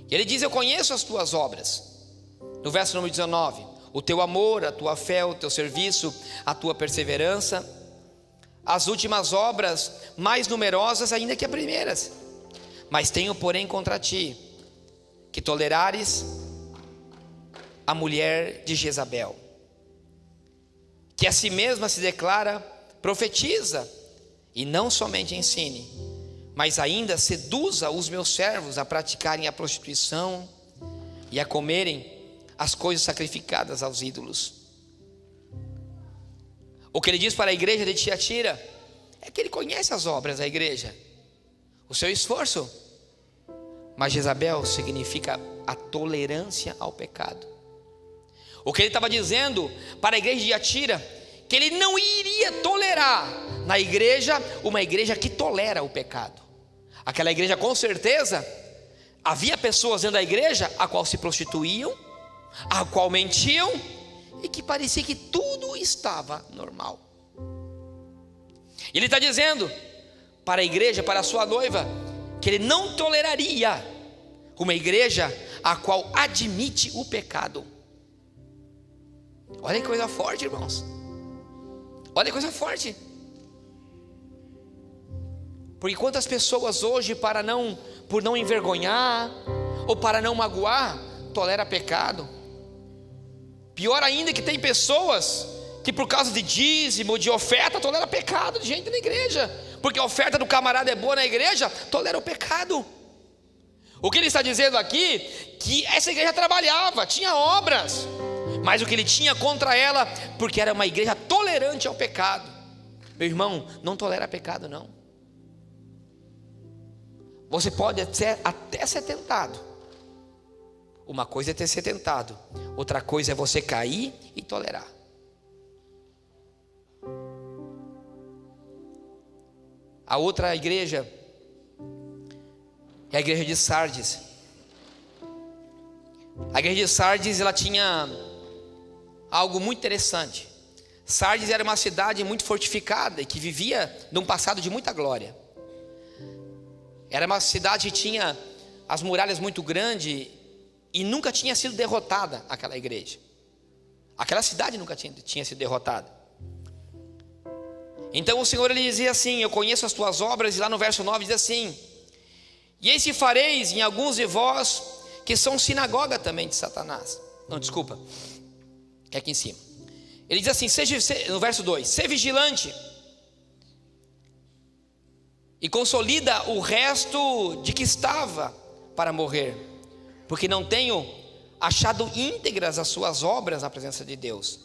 E ele diz: eu conheço as tuas obras. No verso número 19: o teu amor, a tua fé, o teu serviço, a tua perseverança, as últimas obras mais numerosas ainda que as primeiras. Mas tenho porém contra ti que tolerares a mulher de Jezabel, que a si mesma se declara profetiza, e não somente ensine, mas ainda seduza os meus servos a praticarem a prostituição e a comerem as coisas sacrificadas aos ídolos. O que ele diz para a igreja de Tiatira é que ele conhece as obras da igreja, o seu esforço, mas Jezabel significa a tolerância ao pecado. O que ele estava dizendo para a igreja de Tiatira, que ele não iria tolerar na igreja uma igreja que tolera o pecado. Aquela igreja, com certeza, havia pessoas dentro da igreja a qual se prostituíam, a qual mentiam, e que parecia que tudo estava normal. E ele está dizendo para a igreja, para a sua noiva, que ele não toleraria uma igreja a qual admite o pecado. Olha que coisa forte, irmãos. Olha que coisa forte. Porque quantas pessoas hoje, por não envergonhar ou para não magoar, tolera pecado. Pior ainda, que tem pessoas que por causa de dízimo, de oferta, tolera pecado de gente na igreja, porque a oferta do camarada é boa na igreja, tolera o pecado. O que ele está dizendo aqui, que essa igreja trabalhava, tinha obras, mas o que ele tinha contra ela, porque era uma igreja tolerante ao pecado. Meu irmão, não tolera pecado não. Você pode até ser tentado. Uma coisa é ter ser tentado, outra coisa é você cair e tolerar. A outra igreja é a igreja de Sardes. A igreja de Sardes, ela tinha algo muito interessante. Sardes era uma cidade muito fortificada e que vivia num passado de muita glória. Era uma cidade que tinha as muralhas muito grandes e nunca tinha sido derrotada aquela igreja. Aquela cidade nunca tinha sido derrotada. Então o Senhor, ele dizia assim: eu conheço as tuas obras, e lá no verso 9 diz assim: e eis se fareis em alguns de vós que são sinagoga também de Satanás. Não, desculpa, é aqui em cima. Ele diz assim, no verso 2: sê vigilante e consolida o resto de que estava para morrer, porque não tenho achado íntegras as suas obras na presença de Deus.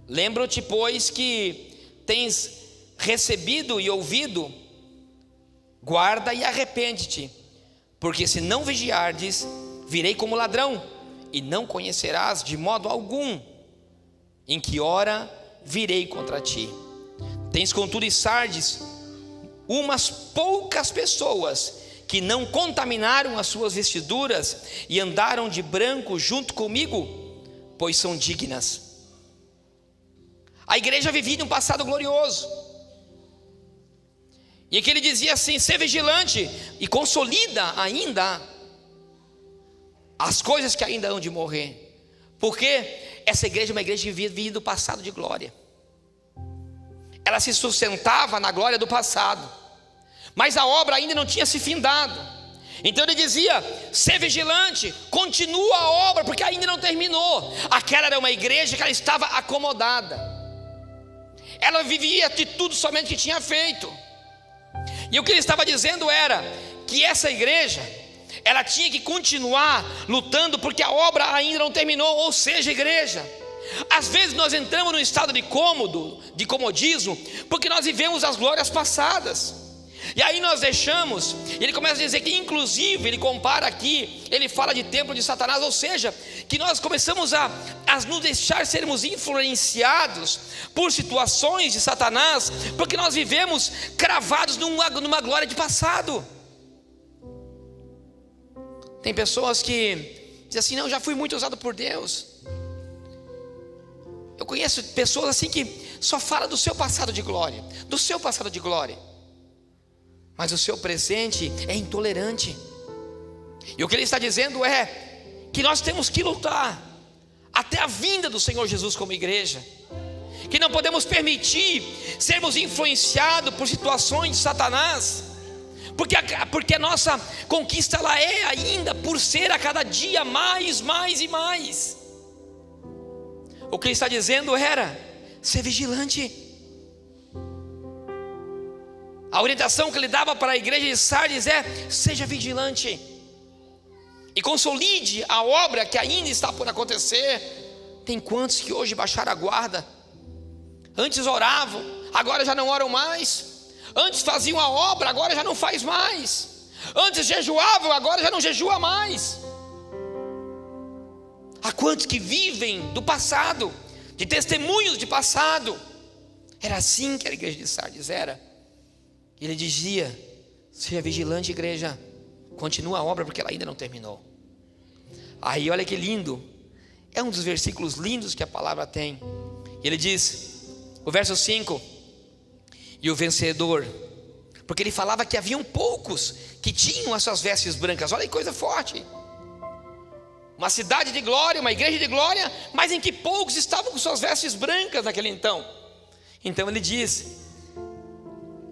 Lembro-te, pois, que tens recebido e ouvido, guarda e arrepende-te, porque se não vigiardes, virei como ladrão, e não conhecerás de modo algum em que hora virei contra ti. Tens contudo em Sardes umas poucas pessoas que não contaminaram as suas vestiduras e andaram de branco junto comigo, pois são dignas. A igreja vivia um passado glorioso, e aqui ele dizia assim: ser vigilante, e consolida ainda as coisas que ainda hão de morrer, porque essa igreja é uma igreja que vivia do passado de glória. Ela se sustentava na glória do passado, mas a obra ainda não tinha se findado. Então ele dizia: ser vigilante, continua a obra, porque ainda não terminou. Aquela era uma igreja que ela estava acomodada, ela vivia de tudo somente que tinha feito. E o que ele estava dizendo era que essa igreja, ela tinha que continuar lutando, porque a obra ainda não terminou. Ou seja, igreja, às vezes nós entramos num estado de comodismo, porque nós vivemos as glórias passadas, e aí nós deixamos. Ele começa a dizer que, inclusive, ele compara aqui, ele fala de templo de Satanás, ou seja, que nós começamos a nos deixar sermos influenciados por situações de Satanás, porque nós vivemos cravados numa glória de passado. Tem pessoas que dizem assim: não, eu já fui muito usado por Deus. Eu conheço pessoas assim que só falam do seu passado de glória, do seu passado de glória, mas o seu presente é intolerante. E o que ele está dizendo é que nós temos que lutar até a vinda do Senhor Jesus como igreja, que não podemos permitir sermos influenciados por situações de Satanás, porque a nossa conquista ela é ainda por ser a cada dia mais e mais. O que ele está dizendo era ser vigilante. A orientação que ele dava para a igreja de Sardes é: seja vigilante e consolide a obra que ainda está por acontecer. Tem quantos que hoje baixaram a guarda? Antes oravam, agora já não oram mais. Antes faziam a obra, agora já não faz mais. Antes jejuavam, agora já não jejua mais. Há quantos que vivem do passado, de testemunhos de passado? Era assim que a igreja de Sardes era. Ele dizia: seja vigilante, igreja, continua a obra, porque ela ainda não terminou. Aí olha que lindo, é um dos versículos lindos que a palavra tem. Ele diz, o verso 5: e o vencedor, porque ele falava que haviam poucos que tinham as suas vestes brancas. Olha que coisa forte. Uma cidade de glória, uma igreja de glória, mas em que poucos estavam com suas vestes brancas naquele então. Então ele diz: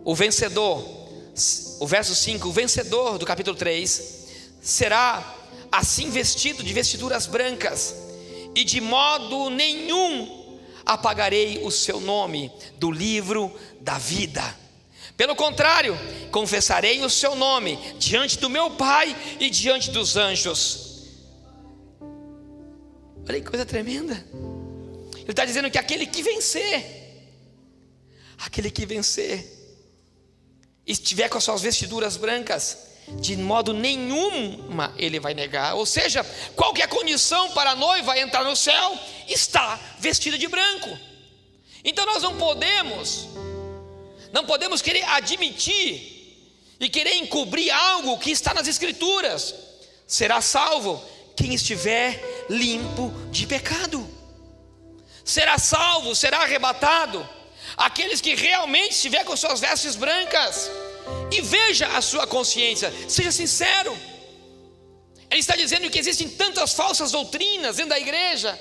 o vencedor, o verso 5, o vencedor do capítulo 3, será assim vestido de vestiduras brancas, e de modo nenhum apagarei o seu nome do livro da vida. Pelo contrário, confessarei o seu nome diante do meu Pai e diante dos anjos. Olha que coisa tremenda. Ele está dizendo que aquele que vencer, estiver com as suas vestiduras brancas, de modo nenhuma ele vai negar. Ou seja, qual que é a condição para a noiva entrar no céu? Está vestida de branco. Então nós não podemos querer admitir e querer encobrir algo que está nas escrituras. Será salvo quem estiver limpo de pecado. Será salvo, será arrebatado aqueles que realmente estiver com suas vestes brancas. E veja a sua consciência, seja sincero. Ele está dizendo que existem tantas falsas doutrinas dentro da igreja,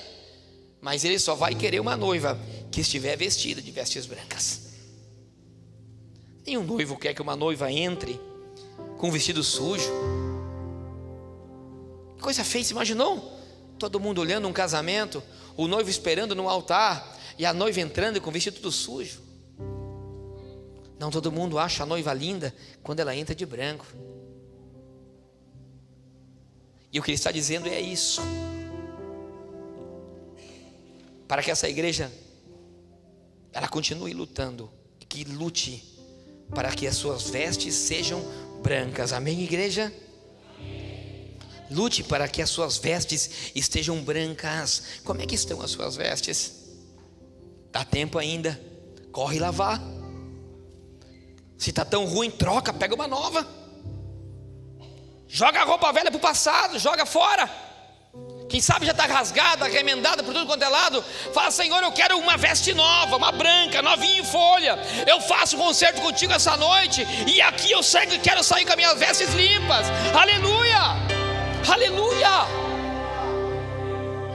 mas ele só vai querer uma noiva que estiver vestida de vestes brancas. Nenhum noivo quer que uma noiva entre com um vestido sujo. Que coisa feia, você imaginou? Todo mundo olhando um casamento, o noivo esperando no altar e a noiva entrando com o vestido tudo sujo. Não, todo mundo acha a noiva linda quando ela entra de branco. E o que ele está dizendo é isso. Para que essa igreja ela continue lutando, que lute para que as suas vestes sejam brancas. Amém, igreja? Lute para que as suas vestes estejam brancas. Como é que estão as suas vestes? Dá tempo ainda, corre lavar. Se está tão ruim, troca, pega uma nova. Joga a roupa velha para o passado, joga fora. Quem sabe já está rasgada, remendada por tudo quanto é lado. Fala: Senhor, eu quero uma veste nova, uma branca, novinha em folha. Eu faço um concerto contigo essa noite, e aqui eu quero sair com as minhas vestes limpas. Aleluia, aleluia.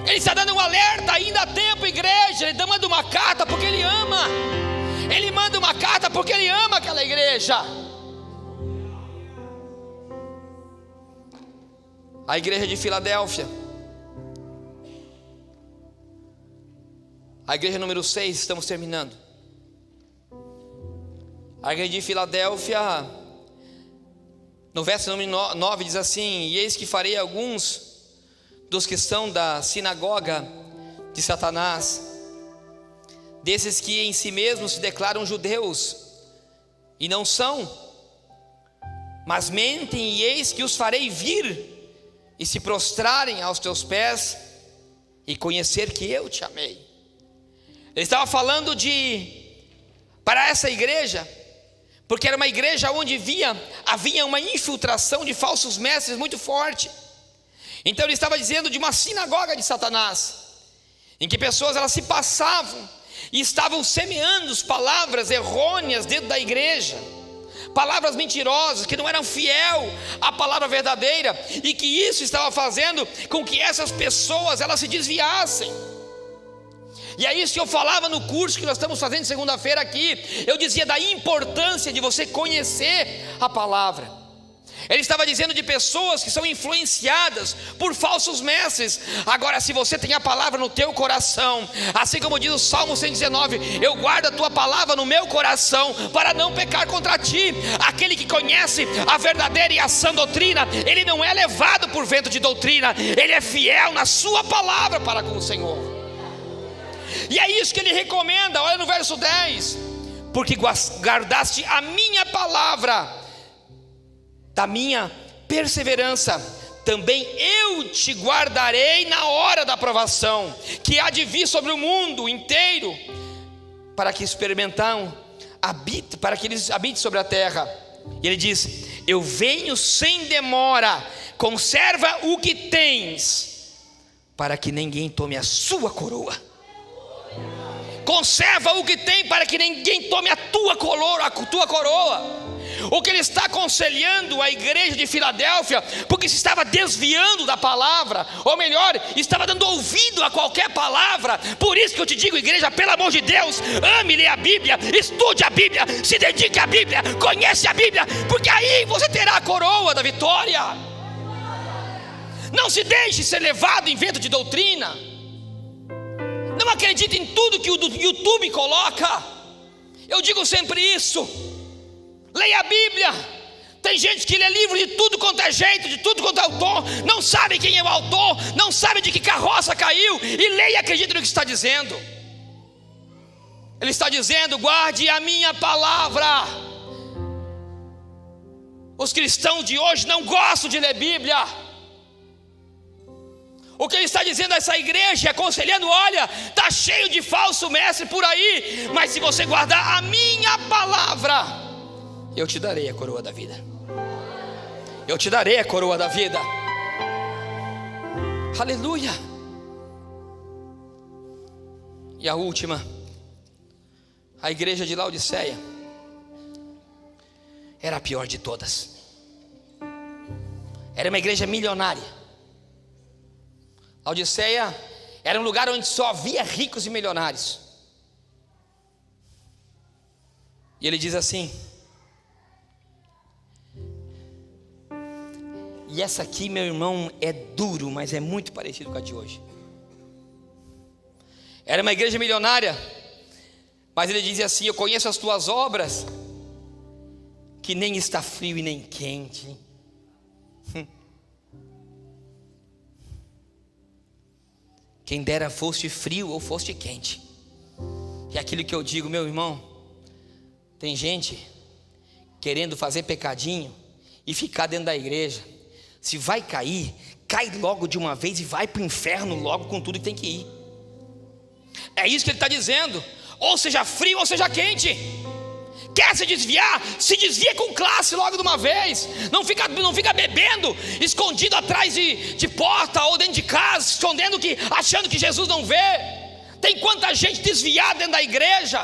Ele está dando um alerta, ainda há tempo, igreja. Ele manda uma carta porque ele ama. Ele manda uma carta porque ele ama aquela igreja. A igreja de Filadélfia, a igreja número 6, estamos terminando. A igreja de Filadélfia, no verso número 9 diz assim: e eis que farei alguns dos que são da sinagoga de Satanás, desses que em si mesmos se declaram judeus e não são, mas mentem, e eis que os farei vir e se prostrarem aos teus pés e conhecer que eu te amei. Ele estava falando para essa igreja, porque era uma igreja onde havia uma infiltração de falsos mestres muito forte. Então ele estava dizendo de uma sinagoga de Satanás, em que pessoas elas se passavam e estavam semeando palavras errôneas dentro da igreja, palavras mentirosas que não eram fiel à palavra verdadeira, e que isso estava fazendo com que essas pessoas elas se desviassem. E é isso que eu falava no curso que nós estamos fazendo segunda-feira aqui. Eu dizia da importância de você conhecer a palavra. Ele estava dizendo de pessoas que são influenciadas por falsos mestres. Agora, se você tem a palavra no teu coração, assim como diz o Salmo 119: eu guardo a tua palavra no meu coração para não pecar contra ti. Aquele que conhece a verdadeira e a sã doutrina, ele não é levado por vento de doutrina, ele é fiel na sua palavra para com o Senhor. E é isso que ele recomenda. Olha no verso 10: porque guardaste a minha palavra, da minha perseverança, também eu te guardarei na hora da provação, que há de vir sobre o mundo inteiro, para que eles habitem sobre a terra. E ele diz: eu venho sem demora, conserva o que tens, para que ninguém tome a sua coroa. Conserva o que tem, para que ninguém tome a tua coroa. O que ele está aconselhando a igreja de Filadélfia, porque se estava desviando da palavra, ou melhor, estava dando ouvido a qualquer palavra. Por isso que eu te digo, igreja, pelo amor de Deus, ame ler a Bíblia, estude a Bíblia, se dedique à Bíblia, conhece a Bíblia, porque aí você terá a coroa da vitória. Não se deixe ser levado em vento de doutrina. Não acredite em tudo que o YouTube coloca. Eu digo sempre isso. Leia a Bíblia. Tem gente que lê livro de tudo quanto é jeito, de tudo quanto é autor, não sabe quem é o autor, não sabe de que carroça caiu, e leia e acredita no que está dizendo. Ele está dizendo: guarde a minha palavra. Os cristãos de hoje não gostam de ler Bíblia. O que ele está dizendo a essa igreja, aconselhando: olha, está cheio de falso mestre por aí, mas se você guardar a minha palavra, eu te darei a coroa da vida. Eu te darei a coroa da vida. Aleluia. E a última, a igreja de Laodiceia, era a pior de todas. Era uma igreja milionária. Laodiceia era um lugar onde só havia ricos e milionários. E ele diz assim: e essa aqui, meu irmão, é duro, mas é muito parecido com a de hoje. Era uma igreja milionária, mas ele dizia assim: eu conheço as tuas obras, que nem está frio e nem quente. Quem dera foste frio ou foste quente. E aquilo que eu digo, meu irmão, tem gente querendo fazer pecadinho e ficar dentro da igreja. Se vai cair, cai logo de uma vez e vai para o inferno logo com tudo que tem que ir. É isso que ele está dizendo. ou seja frio ou seja quente. Quer se desviar? Se desvia com classe logo de uma vez. Não fica bebendo escondido atrás de porta ou dentro de casa, achando que Jesus não vê. Tem quanta gente desviada dentro da igreja.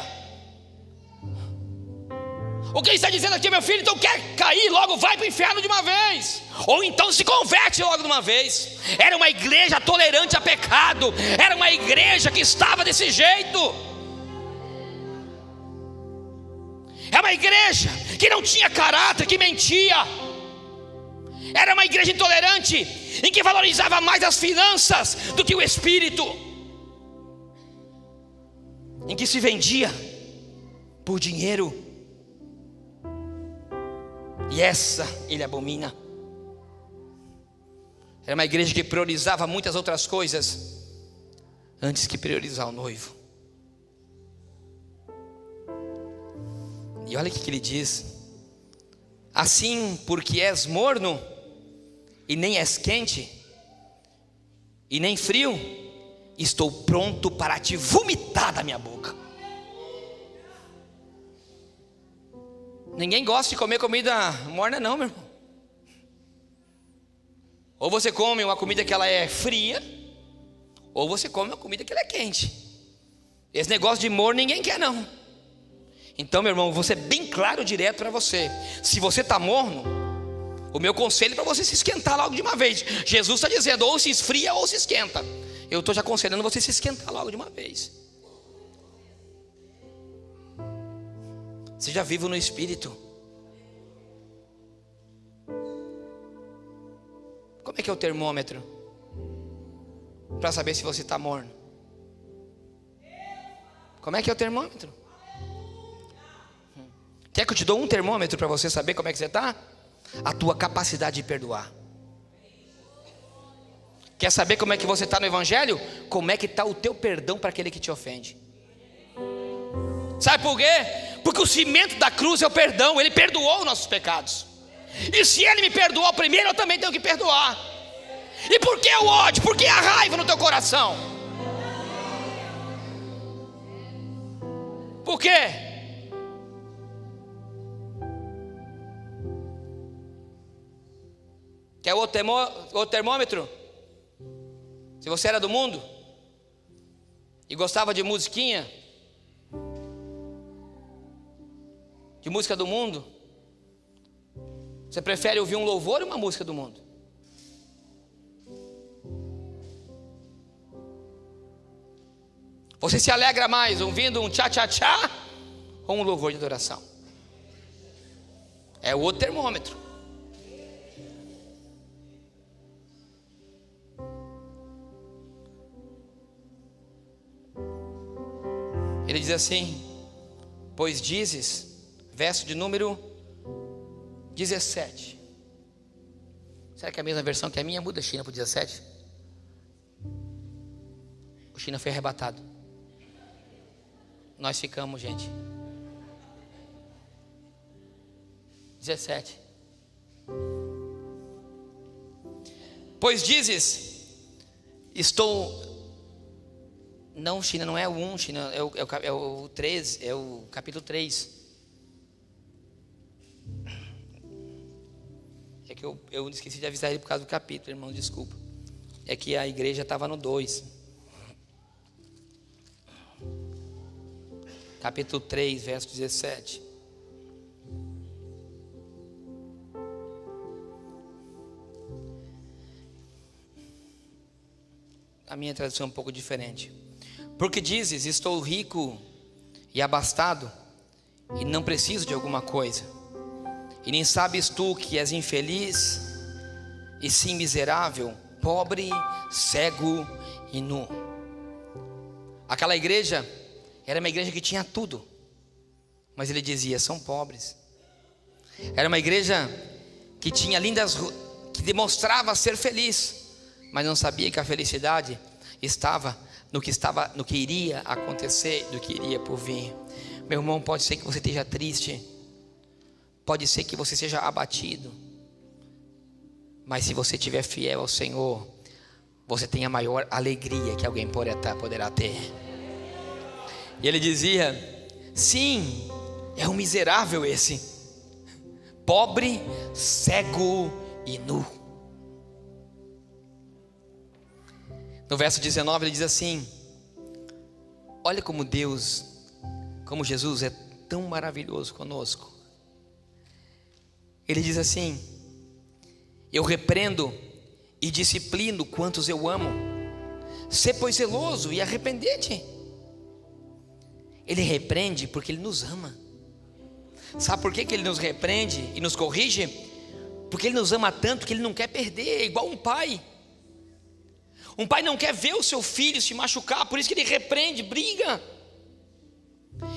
O que ele está dizendo aqui, meu filho? Então quer cair logo, vai para o inferno de uma vez, ou então se converte logo de uma vez. Era uma igreja tolerante a pecado, era uma igreja que estava desse jeito. É uma igreja que não tinha caráter, que mentia. Era uma igreja intolerante, em que valorizava mais as finanças do que o espírito, em que se vendia por dinheiro. E essa ele abomina. Era uma igreja que priorizava muitas outras coisas antes que priorizar o noivo. E olha o que ele diz: assim, porque és morno, e nem és quente, e nem frio, estou pronto para te vomitar da minha boca. Ninguém gosta de comer comida morna não, meu irmão. Ou você come uma comida que ela é fria, ou você come uma comida que ela é quente. Esse negócio de morno ninguém quer não. Então, meu irmão, vou ser bem claro direto para você. Se você está morno, o meu conselho é para você se esquentar logo de uma vez. Jesus está dizendo, ou se esfria ou se esquenta. Eu estou já aconselhando você se esquentar logo de uma vez. Seja vivo no Espírito. Como é que é o termômetro para saber se você está morno? Como é que é o termômetro? Quer que eu te dou um termômetro para você saber como é que você está? A tua capacidade de perdoar. Quer saber como é que você está no Evangelho? Como é que está o teu perdão para aquele que te ofende? Sabe por quê? Porque o cimento da cruz é o perdão. Ele perdoou os nossos pecados. E se Ele me perdoou primeiro, eu também tenho que perdoar. E por que o ódio? Por que a raiva no teu coração? Por quê? Quer outro termômetro? Se você era do mundo e gostava de musiquinha, de música do mundo, você prefere ouvir um louvor ou uma música do mundo? Você se alegra mais ouvindo um tchá-tchá-tchá ou um louvor de adoração? É o outro termômetro. Ele diz assim: pois dizes, verso de número 17. Será que é a mesma versão que a minha? Muda a China para o 17. O China foi arrebatado. Nós ficamos, gente. 17. Pois dizes, estou... Não, China, não é o 1, China, é o 13, é o capítulo 3. É que eu esqueci de avisar ele por causa do capítulo, irmão, desculpa. É que a igreja estava no 2. Capítulo 3, verso 17. A minha tradução é um pouco diferente. Porque dizes, estou rico e abastado, e não preciso de alguma coisa. E nem sabes tu que és infeliz, e sim miserável, pobre, cego e nu. Aquela igreja era uma igreja que tinha tudo, mas ele dizia, são pobres. Era uma igreja que tinha que demonstrava ser feliz, mas não sabia que a felicidade estava no que iria acontecer, do que iria por vir. Meu irmão, pode ser que você esteja triste, pode ser que você seja abatido, mas se você estiver fiel ao Senhor, você tem a maior alegria que alguém poderá ter. E ele dizia: sim, é um miserável esse, pobre, cego e nu. No verso 19 ele diz assim: olha como Deus, como Jesus é tão maravilhoso conosco. Ele diz assim: eu repreendo e disciplino quantos eu amo. Sê pois zeloso e arrepende-te. Ele repreende porque Ele nos ama. Sabe por que Ele nos repreende e nos corrige? Porque Ele nos ama tanto que Ele não quer perder. É igual um pai. Um pai não quer ver o seu filho se machucar, por isso que ele repreende, briga.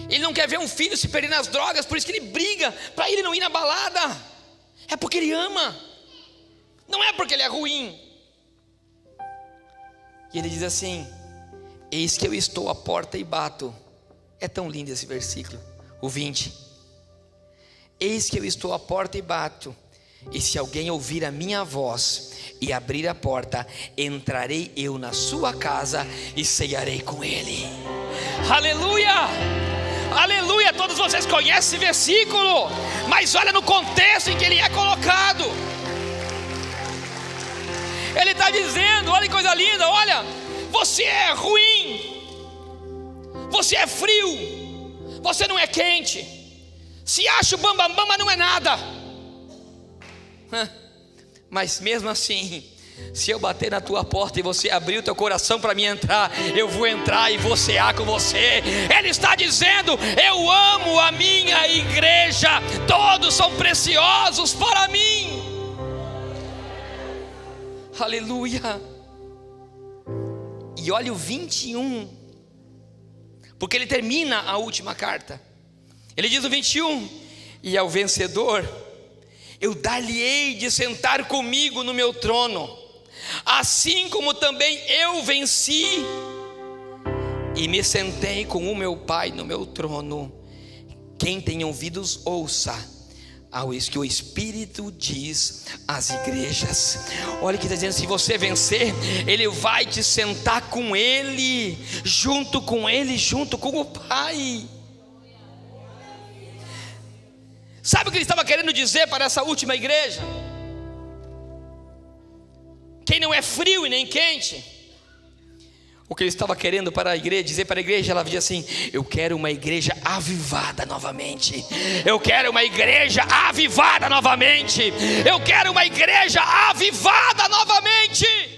Ele não quer ver um filho se perder nas drogas, por isso que ele briga para ele não ir na balada. É porque ele ama, não é porque ele é ruim. E ele diz assim: eis que eu estou à porta e bato. É tão lindo esse versículo, o 20. Eis que eu estou à porta e bato, e se alguém ouvir a minha voz e abrir a porta, entrarei eu na sua casa e ceiarei com ele. Aleluia, aleluia. Todos vocês conhecem esse versículo, mas olha no contexto em que ele é colocado. Ele está dizendo, olha que coisa linda, olha, você é ruim, você é frio, você não é quente, se acha o bambambam, mas não é nada. Mas mesmo assim, se eu bater na tua porta e você abrir o teu coração para mim entrar, eu vou entrar e vou cear com você. Ele está dizendo: eu amo a minha igreja, todos são preciosos para mim. Aleluia. E olha o 21, porque ele termina a última carta. Ele diz o 21: e ao vencedor eu dar-lhe-ei de sentar comigo no meu trono, assim como também eu venci e me sentei com o meu Pai no meu trono. Quem tem ouvidos, ouça ao que o Espírito diz às igrejas. Olha o que está dizendo: se você vencer, Ele vai te sentar com Ele, junto com Ele, junto com o Pai. Sabe o que ele estava querendo dizer para essa última igreja? Quem não é frio e nem quente. O que ele estava querendo para a igreja, dizer para a igreja, ela dizia assim: eu quero uma igreja avivada novamente. Eu quero uma igreja avivada novamente. Eu quero uma igreja avivada novamente.